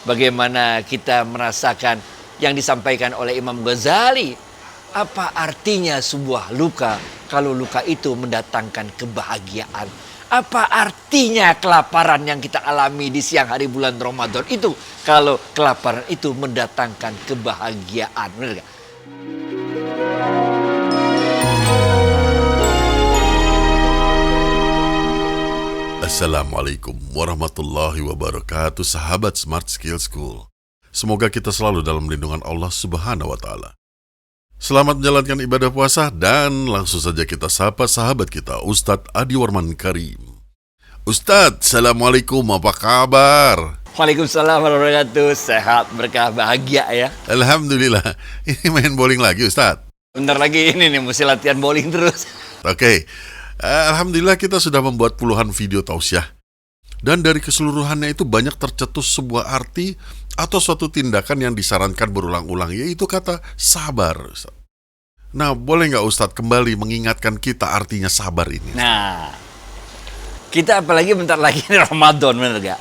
Bagaimana kita merasakan yang disampaikan oleh Imam Ghazali. Apa artinya sebuah luka kalau luka itu mendatangkan kebahagiaan? Apa artinya kelaparan yang kita alami di siang hari bulan Ramadan itu kalau kelaparan itu mendatangkan kebahagiaan? Benar gak? Assalamualaikum warahmatullahi wabarakatuh, sahabat Smart Skill School. Semoga kita selalu dalam lindungan Allah Subhanahu wa Ta'ala. Selamat menjalankan ibadah puasa dan langsung saja kita sapa sahabat kita, Ustadz Adi Warman Karim. Ustadz, Assalamualaikum, apa kabar? Waalaikumsalam warahmatullahi wabarakatuh. Sehat, berkah, bahagia ya. Alhamdulillah. Ini main bowling lagi, Ustadz? Bentar lagi ini nih, mesti latihan bowling terus. Oke. Alhamdulillah kita sudah membuat puluhan video tausiah. Dan dari keseluruhannya itu banyak tercetus sebuah arti atau suatu tindakan yang disarankan berulang-ulang, yaitu kata sabar. Nah, boleh nggak Ustadz kembali mengingatkan kita artinya sabar ini? Nah, kita apalagi bentar lagi ini Ramadan, bener gak?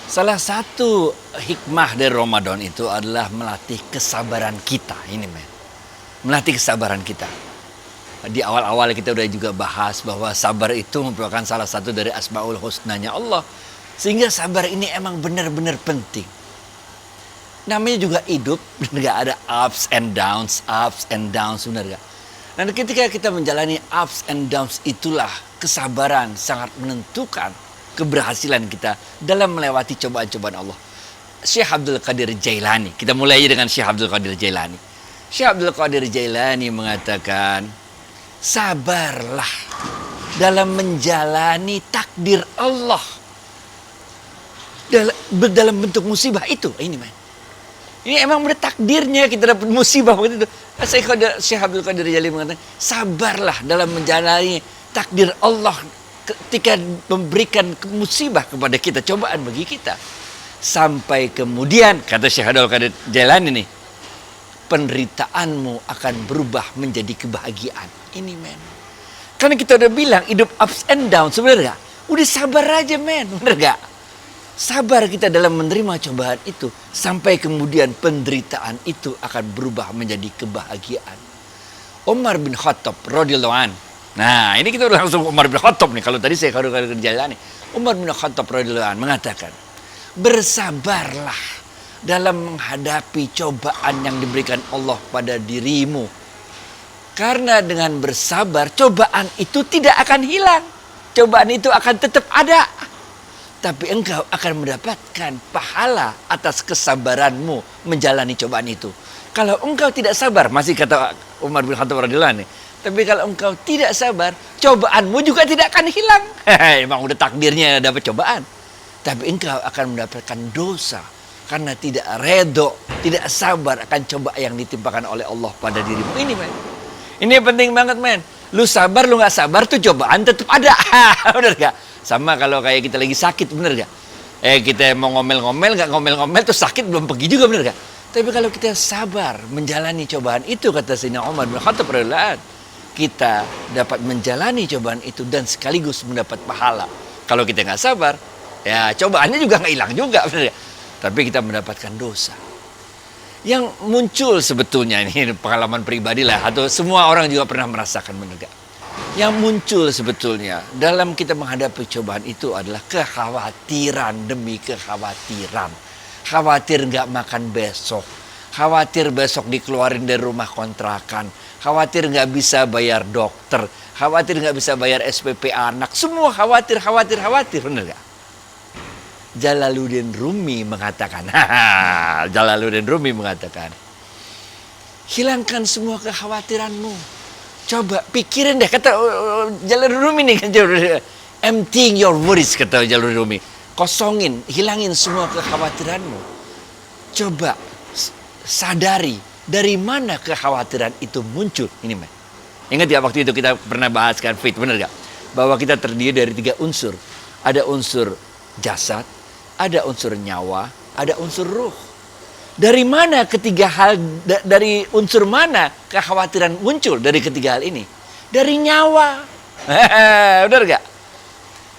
Salah satu hikmah dari Ramadan itu adalah melatih kesabaran kita. Ini men, melatih kesabaran kita. Di awal-awal kita udah juga bahas bahwa sabar itu merupakan salah satu dari asmaul husnanya Allah. Sehingga sabar ini emang benar-benar penting. Namanya juga hidup, gak ada ups and downs, benar gak? Dan ketika kita menjalani ups and downs, itulah kesabaran sangat menentukan keberhasilan kita dalam melewati cobaan-cobaan Allah. Syekh Abdul Qadir Jailani, kita mulai aja dengan Syekh Abdul Qadir Jailani. Syekh Abdul Qadir Jailani mengatakan, sabarlah dalam menjalani takdir Allah dalam bentuk musibah itu. Ini emang benar takdirnya kita dapat musibah begitu. Syekh Abdul Qadir Jailani mengatakan, sabarlah dalam menjalani takdir Allah ketika memberikan musibah kepada kita, cobaan bagi kita. Sampai kemudian, kata Syekh Abdul Qadir Jailani nih, penderitaanmu akan berubah menjadi kebahagiaan. Ini men. Karena kita udah bilang hidup ups and down, sebenarnya udah sabar aja men, bener gak? Sabar kita dalam menerima cobaan itu sampai kemudian penderitaan itu akan berubah menjadi kebahagiaan. Umar bin Khattab radhiyallahu an. Nah, ini kita udah langsung Umar bin Khattab nih. Kalau tadi saya kalau jalan nih. Umar bin Khattab radhiyallahu an mengatakan, bersabarlah dalam menghadapi cobaan yang diberikan Allah pada dirimu. Karena dengan bersabar, cobaan itu tidak akan hilang. Cobaan itu akan tetap ada. Tapi engkau akan mendapatkan pahala atas kesabaranmu menjalani cobaan itu. Kalau engkau tidak sabar, masih kata Umar bin Khattab radhiyallahu anhu, tapi kalau engkau tidak sabar, cobaanmu juga tidak akan hilang. Emang udah takdirnya dapat cobaan. Tapi engkau akan mendapatkan dosa karena tidak redho, tidak sabar akan cobaan yang ditimpakan oleh Allah pada dirimu. Ini men, ini penting banget men. Lu sabar, lu gak sabar tuh cobaan tetap ada. Bener gak? Sama kalau kayak kita lagi sakit, bener gak? Kita mau ngomel-ngomel, gak ngomel-ngomel tuh sakit belum pergi juga, bener gak? Tapi kalau kita sabar menjalani cobaan itu, kata Sayyidina Umar bin Khattab radhiyallahu anhu, kita dapat menjalani cobaan itu dan sekaligus mendapat pahala. Kalau kita gak sabar, ya cobaannya juga gak hilang juga, bener gak? Tapi kita mendapatkan dosa. Yang muncul sebetulnya, ini pengalaman pribadi lah, atau semua orang juga pernah merasakan, bener gak? Yang muncul sebetulnya dalam kita menghadapi cobaan itu adalah kekhawatiran demi kekhawatiran. Khawatir gak makan besok, khawatir besok dikeluarin dari rumah kontrakan, khawatir gak bisa bayar dokter, khawatir gak bisa bayar SPP anak, semua khawatir, bener gak? Jalaluddin Rumi mengatakan, hilangkan semua kekhawatiranmu. Coba pikirin deh, kata Jalaluddin Rumi nih, emptying your worries, kata Jalaluddin Rumi. Kosongin, hilangin semua kekhawatiranmu. Coba sadari dari mana kekhawatiran itu muncul. Ini man. Ingat ya waktu itu kita pernah bahaskan fit, bener gak? Bahwa kita terdiri dari 3 unsur. Ada unsur jasad, ada unsur nyawa, ada unsur ruh. Dari mana ketiga hal, dari unsur mana kekhawatiran muncul dari ketiga hal ini? Dari nyawa. Benar gak?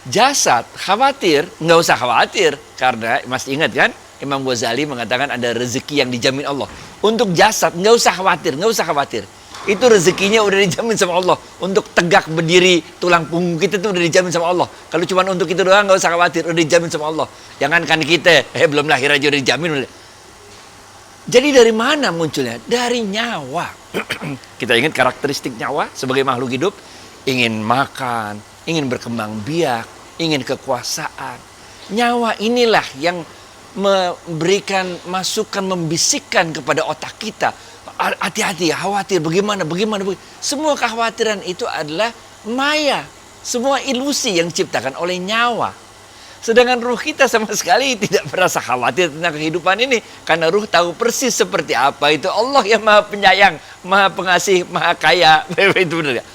Jasad, khawatir, nggak usah khawatir. Karena masih ingat kan? Imam Ghazali mengatakan ada rezeki yang dijamin Allah. Untuk jasad nggak usah khawatir. Itu rezekinya udah dijamin sama Allah. Untuk tegak berdiri tulang punggung kita itu udah dijamin sama Allah. Kalau cuma untuk itu doang nggak usah khawatir, udah dijamin sama Allah. Jangankan kita, belum lahir aja udah dijamin. Jadi dari mana munculnya? Dari nyawa. Kita ingat karakteristik nyawa sebagai makhluk hidup, ingin makan, ingin berkembang biak, ingin kekuasaan. Nyawa inilah yang memberikan masukan, membisikkan kepada otak kita. Hati-hati, khawatir, bagaimana. Semua kekhawatiran itu adalah maya. Semua ilusi yang diciptakan oleh nyawa. Sedangkan ruh kita sama sekali tidak merasa khawatir tentang kehidupan ini. Karena ruh tahu persis seperti apa itu Allah yang maha penyayang, maha pengasih, maha kaya. Itu benar ya?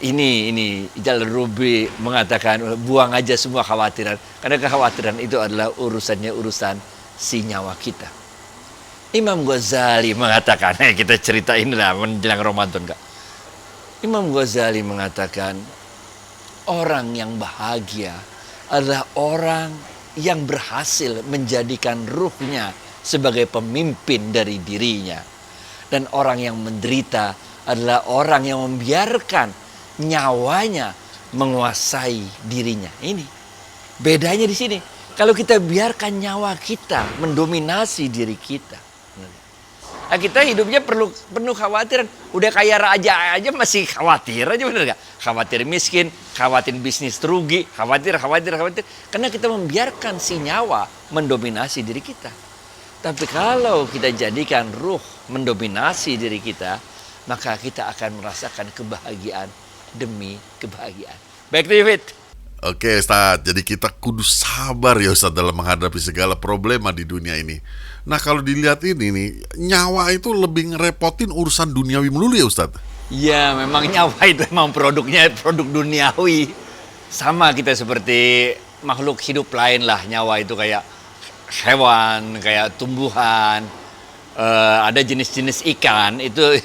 Ini Jalal Rubi mengatakan buang aja semua khawatiran. Karena kekhawatiran itu adalah urusan si nyawa kita. Imam Ghazali mengatakan, kita cerita inilah menjelang Ramadan Kak. Imam Ghazali mengatakan orang yang bahagia adalah orang yang berhasil menjadikan ruhnya sebagai pemimpin dari dirinya. Dan orang yang menderita adalah orang yang membiarkan nyawanya menguasai dirinya. Ini bedanya di sini. Kalau kita biarkan nyawa kita mendominasi diri kita, nah, kita hidupnya penuh khawatiran. Udah kaya raja aja masih khawatir aja, bener gak? Khawatir miskin, khawatir bisnis terugi, khawatir. Karena kita membiarkan si nyawa mendominasi diri kita. Tapi kalau kita jadikan ruh mendominasi diri kita, maka kita akan merasakan kebahagiaan demi kebahagiaan. Baik, David. Oke Ustaz, jadi kita kudu sabar ya Ustaz dalam menghadapi segala problema di dunia ini. Nah kalau dilihat ini nih, nyawa itu lebih ngerepotin urusan duniawi melulu ya Ustaz? Ya memang nyawa itu memang produk duniawi. Sama kita seperti makhluk hidup lain lah. Nyawa itu kayak hewan, kayak tumbuhan. Ada jenis-jenis ikan itu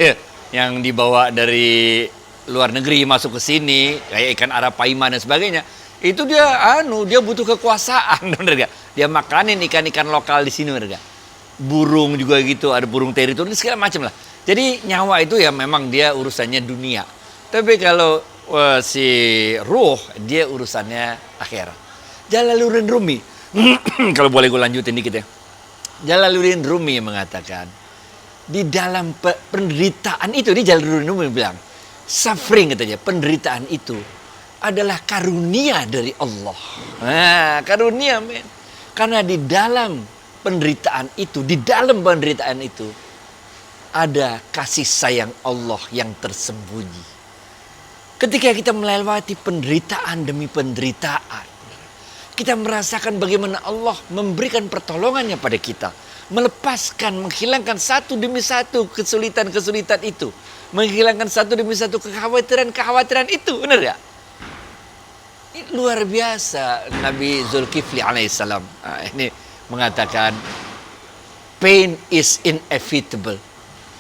yang dibawa dari luar negeri masuk ke sini, kayak ikan arapaima dan sebagainya. Itu dia butuh kekuasaan, bener gak? Dia makanin ikan-ikan lokal di sini, bener gak? Burung juga gitu, ada burung teritori segala macam lah. Jadi nyawa itu ya memang dia urusannya dunia. Tapi kalau si ruh dia urusannya akhirat. Jalaluddin Rumi, kalau boleh gue lanjutin dikit ya. Jalaluddin Rumi mengatakan di dalam penderitaan itu, di Jalaluddin Rumi bilang, suffering katanya, penderitaan itu adalah karunia dari Allah. Nah, karunia men. Karena di dalam penderitaan itu ada kasih sayang Allah yang tersembunyi. Ketika kita melewati penderitaan demi penderitaan, kita merasakan bagaimana Allah memberikan pertolongannya pada kita, melepaskan, menghilangkan satu demi satu kesulitan-kesulitan itu, menghilangkan satu demi satu kekhawatiran itu, benar ya? Luar biasa. Nabi Zulkifli alaihissalam ini mengatakan pain is inevitable.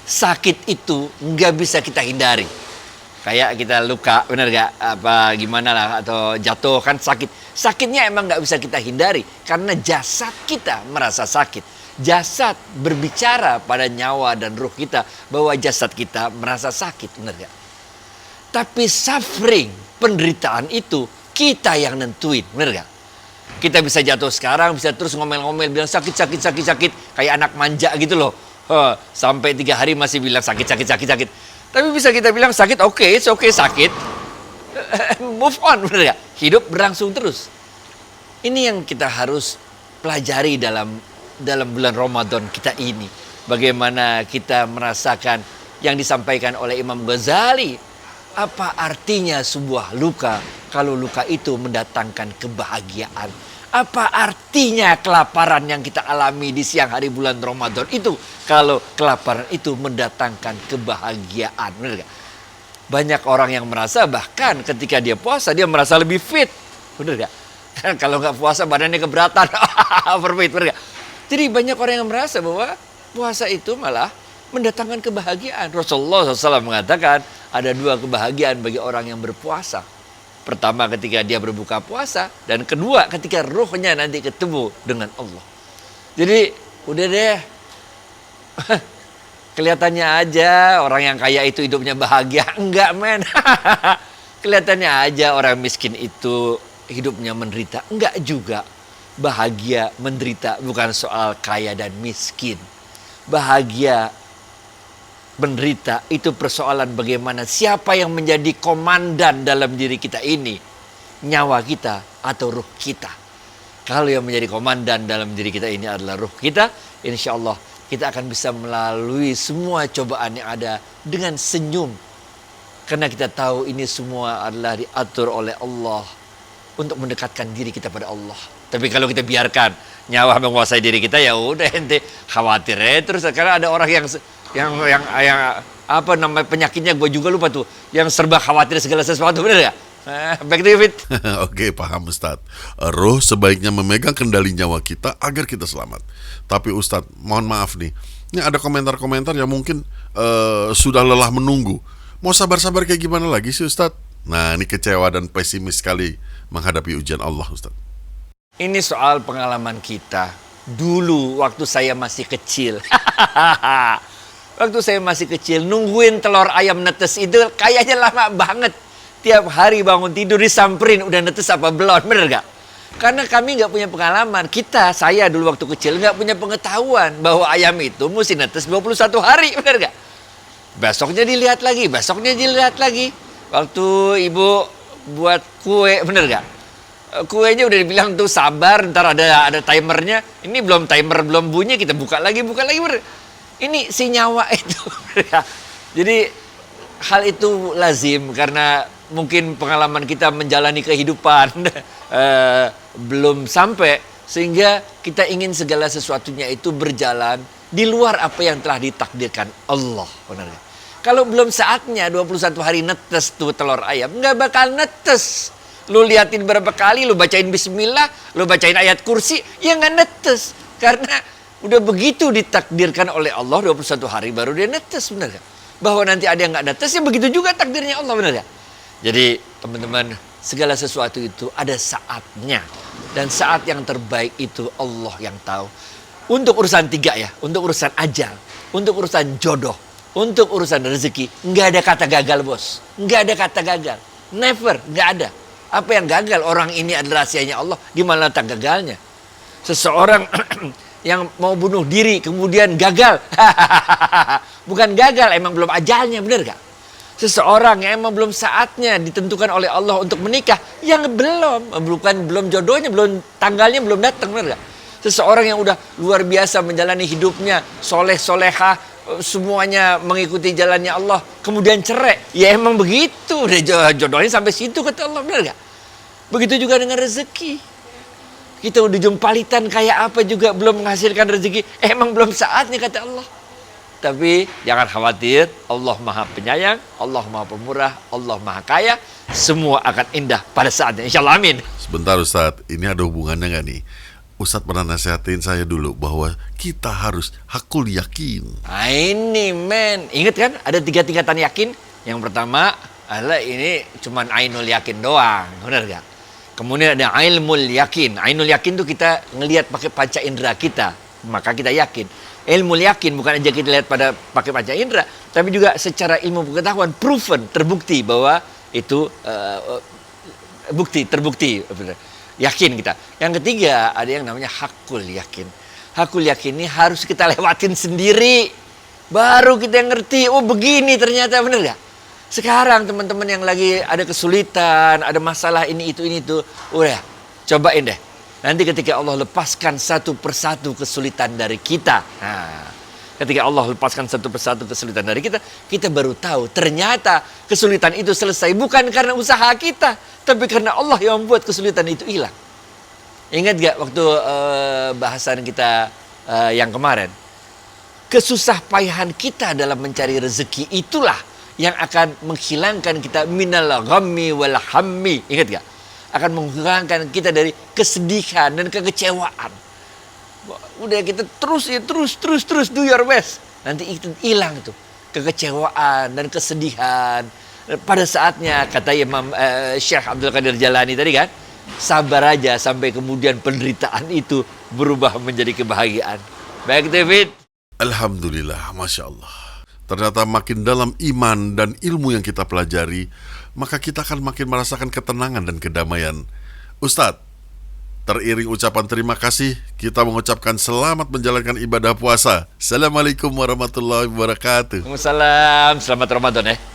Sakit itu nggak bisa kita hindari. Kayak kita luka, benar gak? Apa gimana lah, atau jatuh kan sakit. Sakitnya emang nggak bisa kita hindari karena jasad kita merasa sakit. Jasad berbicara pada nyawa dan ruh kita bahwa jasad kita merasa sakit, benar gak? Tapi suffering, penderitaan itu kita yang nentuin, bener gak? Kita bisa jatuh sekarang, bisa terus ngomel-ngomel bilang sakit. Kayak anak manja gitu loh. Sampai 3 hari masih bilang sakit. Tapi bisa kita bilang sakit, oke, sakit. Move on, bener gak? Hidup berlangsung terus. Ini yang kita harus pelajari dalam bulan Ramadan kita ini. Bagaimana kita merasakan yang disampaikan oleh Imam Ghazali. Apa artinya sebuah luka kalau luka itu mendatangkan kebahagiaan? Apa artinya kelaparan yang kita alami di siang hari bulan Ramadan itu kalau kelaparan itu mendatangkan kebahagiaan? Benar gak? Banyak orang yang merasa bahkan ketika dia puasa dia merasa lebih fit. Benar gak? Kalau nggak puasa badannya keberatan. Overweight, benar gak? Jadi banyak orang yang merasa bahwa puasa itu malah mendatangkan kebahagiaan. Rasulullah SAW mengatakan ada 2 kebahagiaan bagi orang yang berpuasa. Pertama ketika dia berbuka puasa, dan kedua ketika ruhnya nanti ketemu dengan Allah. Jadi udah deh. Kelihatannya aja orang yang kaya itu hidupnya bahagia. Enggak, men. Kelihatannya aja orang miskin itu hidupnya menderita. Enggak juga. Bahagia, menderita bukan soal kaya dan miskin. Bahagia, menderita itu persoalan bagaimana siapa yang menjadi komandan dalam diri kita ini. Nyawa kita atau ruh kita. Kalau yang menjadi komandan dalam diri kita ini adalah ruh kita, insya Allah kita akan bisa melalui semua cobaan yang ada dengan senyum. Karena kita tahu ini semua adalah diatur oleh Allah untuk mendekatkan diri kita pada Allah. Tapi kalau kita biarkan nyawa menguasai diri kita, ya udah ente khawatir terus. Karena ada orang yang apa namanya penyakitnya, gue juga lupa tuh, yang serba khawatir segala sesuatu, bener gak? Back to you, Fit. Oke, paham Ustadz. Roh sebaiknya memegang kendali nyawa kita agar kita selamat. Tapi Ustadz, mohon maaf nih, ini ada komentar-komentar yang mungkin sudah lelah menunggu. Mau sabar-sabar kayak gimana lagi sih Ustadz? Nah, ini kecewa dan pesimis sekali menghadapi ujian Allah, Ustadz. Ini soal pengalaman kita. Dulu waktu saya masih kecil. Waktu saya masih kecil, nungguin telur ayam netes itu kayaknya lama banget. Tiap hari bangun tidur disamperin, udah netes apa belum, bener gak? Karena kami gak punya pengalaman. Saya dulu waktu kecil gak punya pengetahuan bahwa ayam itu mesti netes 21 hari, bener gak? Besoknya dilihat lagi, besoknya dilihat lagi. Waktu ibu buat kue, bener gak? Kuenya udah dibilang tuh sabar, ntar ada timernya. Ini belum timer, belum bunyi, kita buka lagi, bener. Ini si nyawa itu. Jadi hal itu lazim karena mungkin pengalaman kita menjalani kehidupan belum sampai, sehingga kita ingin segala sesuatunya itu berjalan di luar apa yang telah ditakdirkan Allah. Benar. Kalau belum saatnya 21 hari netes tuh telur ayam, nggak bakal netes. Lu liatin berapa kali, lu bacain bismillah, lu bacain ayat kursi, ya nggak netes. Karena udah begitu ditakdirkan oleh Allah, 21 hari baru dia netes, benar gak? Bahwa nanti ada yang nggak netes, ya begitu juga takdirnya Allah, benar gak? Jadi teman-teman, segala sesuatu itu ada saatnya. Dan saat yang terbaik itu Allah yang tahu. Untuk urusan 3 ya, untuk urusan ajal, untuk urusan jodoh, untuk urusan rezeki, nggak ada kata gagal, bos. Nggak ada kata gagal. Never, nggak ada. Apa yang gagal? Orang ini adalah rahasianya Allah. Gimana letak gagalnya? Seseorang yang mau bunuh diri kemudian gagal. Bukan gagal, emang belum ajalnya, benar gak? Seseorang yang emang belum saatnya ditentukan oleh Allah untuk menikah, yang belum jodohnya, belum tanggalnya belum datang, benar gak? Seseorang yang udah luar biasa menjalani hidupnya, soleh-solehah, semuanya mengikuti jalannya Allah, kemudian cerai, ya emang begitu, udah jodohnya sampai situ kata Allah, benar gak? Begitu juga dengan rezeki. Kita udah jumpalitan kayak apa juga belum menghasilkan rezeki, emang belum saatnya kata Allah. Tapi jangan khawatir, Allah Maha Penyayang, Allah Maha Pemurah, Allah Maha Kaya, semua akan indah pada saatnya, insyaallah, amin. Sebentar Ustadz, ini ada hubungannya gak nih? Ustadz pernah nasihatin saya dulu bahwa kita harus hakul yakin. Nah ini men, ingat kan ada 3 tingkatan yakin. Yang pertama adalah ini cuman ainul yakin doang, benar gak? Kemudian ada ilmul yakin. Ainul yakin tuh kita ngelihat pakai panca indera kita, maka kita yakin. Ilmu yakin bukan aja kita lihat pada pakai panca indera, tapi juga secara ilmu pengetahuan proven, terbukti bahwa itu terbukti. Yakin kita. Yang ketiga ada yang namanya hakul yakin. Hakul yakin ini harus kita lewatin sendiri. Baru kita ngerti, oh begini ternyata, bener gak? Sekarang teman-teman yang lagi ada kesulitan, ada masalah ini itu, udah cobain deh. Nanti ketika Allah lepaskan satu persatu kesulitan dari kita. Nah, ketika Allah lepaskan satu persatu kesulitan dari kita, kita baru tahu ternyata kesulitan itu selesai bukan karena usaha kita, tapi karena Allah yang membuat kesulitan itu hilang. Ingat gak waktu bahasan kita yang kemarin? Kesusah payahan kita dalam mencari rezeki itulah yang akan menghilangkan kita minal ghammi wal hammi. Ingat gak? Akan menghilangkan kita dari kesedihan dan kekecewaan. Udah kita terus do your best. Nanti itu hilang itu kekecewaan dan kesedihan. Pada saatnya kata Imam Syekh Abdul Qadir Jalani tadi kan, sabar aja sampai kemudian penderitaan itu berubah menjadi kebahagiaan. Baik David. Alhamdulillah, Masya Allah. Ternyata makin dalam iman dan ilmu yang kita pelajari, maka kita akan makin merasakan ketenangan dan kedamaian. Ustadz, teriring ucapan terima kasih, kita mengucapkan selamat menjalankan ibadah puasa. Assalamualaikum warahmatullahi wabarakatuh. Waalaikumsalam. Selamat Ramadan ya.